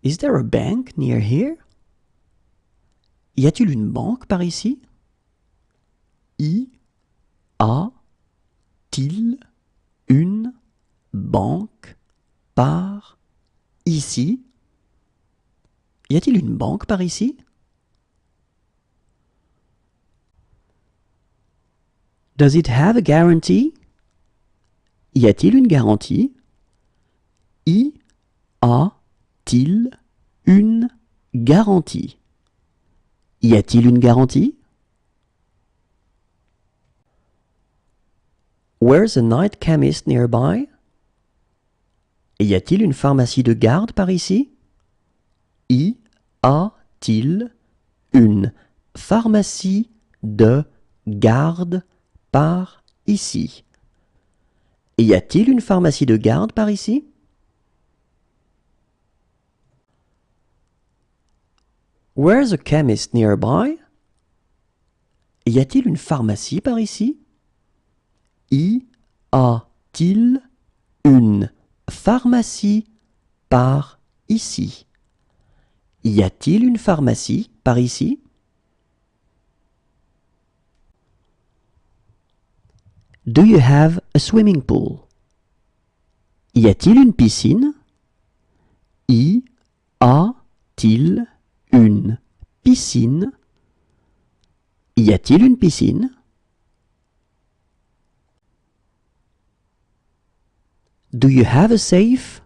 Is there a bank near here? Y a-t-il une banque par ici? Y a-t-il une banque par ici? Y a-t-il une banque par ici? Does it have a guarantee? Y a-t-il une garantie? Y a-t-il une garantie? Y a-t-il une garantie? Where's a night chemist nearby? Y a-t-il une pharmacie de garde par ici? Y a-t-il une pharmacie de garde par ici? Y a-t-il une pharmacie de garde par ici? Where's a chemist nearby? Y a-t-il une pharmacie par ici? Y a-t-il une pharmacie par ici? Y a-t-il une pharmacie par ici? Do you have a swimming pool? Y a-t-il une piscine? Y a-t-il une piscine? Y a-t-il une piscine? Do you have a safe?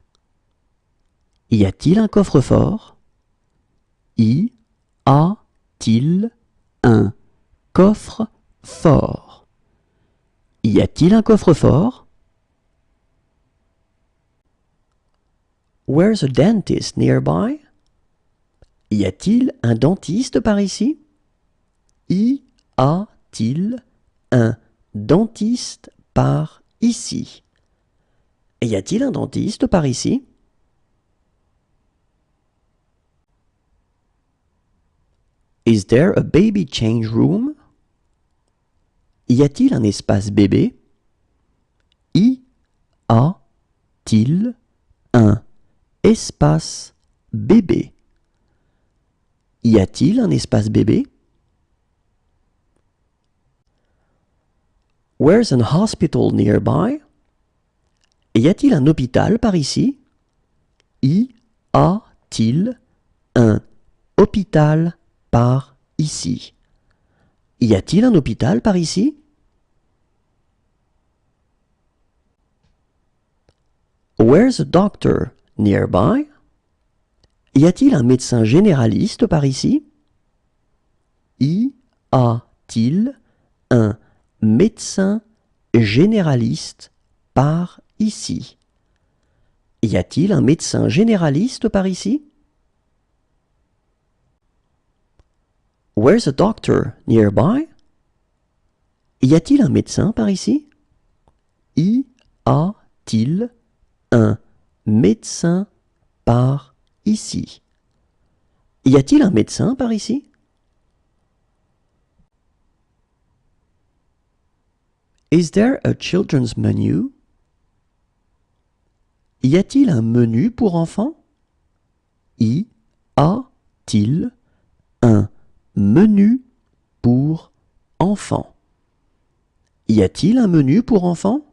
Y a-t-il un coffre-fort? Y a-t-il un coffre-fort? Y a-t-il un coffre-fort? Where's a dentist nearby? Y a-t-il un dentiste par ici? Y a-t-il un dentiste par ici? Y a-t-il un dentiste par ici? Is there a baby change room? Y a-t-il un espace bébé? Y a-t-il un espace bébé? Y a-t-il un espace bébé? Where's an hospital nearby? Y a-t-il un hôpital par ici? Y a-t-il un hôpital par ici? Y a-t-il un hôpital par ici? Where's a doctor nearby? Y a-t-il un médecin généraliste par ici? Y a-t-il un médecin généraliste par ici? Y a-t-il un médecin généraliste par ici? Where's a doctor nearby? Y a-t-il un médecin par ici? Y a-t-il un médecin par ici? Y a-t-il un médecin par ici? Is there a children's menu? Y a-t-il un menu pour enfants? Y a-t-il un menu pour enfants? Y a-t-il un menu pour enfants?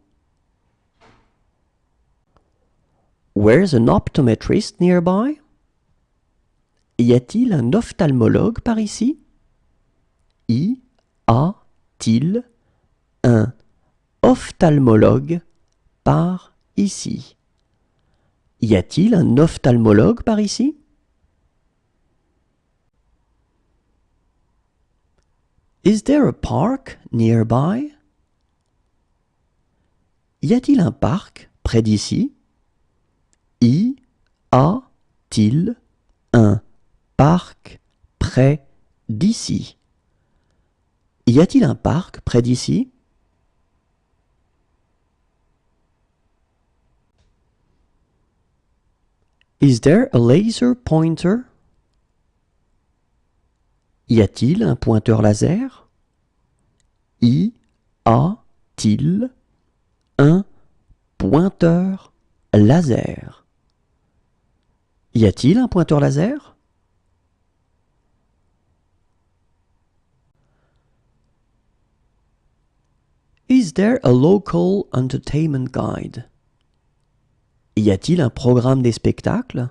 Where's an optometrist nearby? Y a-t-il un ophtalmologue par ici? Y a-t-il un ophtalmologue par ici? Y a-t-il un ophtalmologue par ici? Is there a park nearby? Y a-t-il un parc près d'ici? Y a-t-il un parc près d'ici? Y a-t-il un parc près d'ici? Is there a laser pointer? Y a-t-il un pointeur laser? Y a-t-il un pointeur laser? Y a-t-il un pointeur laser? Is there a local entertainment guide? Y a-t-il un programme des spectacles?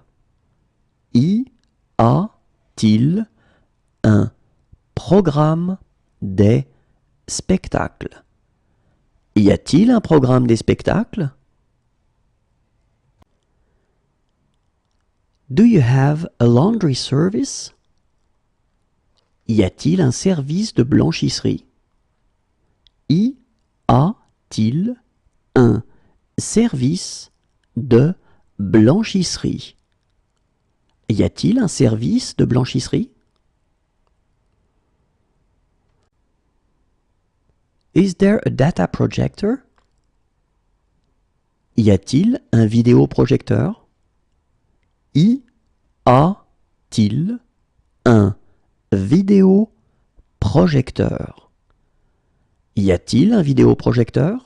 Y a-t-il un programme des spectacles? Y a-t-il un programme des spectacles? Do you have a laundry service? Y a-t-il un service de blanchisserie? Y a-t-il un service de blanchisserie? Y a-t-il un service de blanchisserie? Is there a data projector? Y a-t-il un vidéoprojecteur? Y a-t-il un vidéoprojecteur? Y a-t-il un vidéoprojecteur?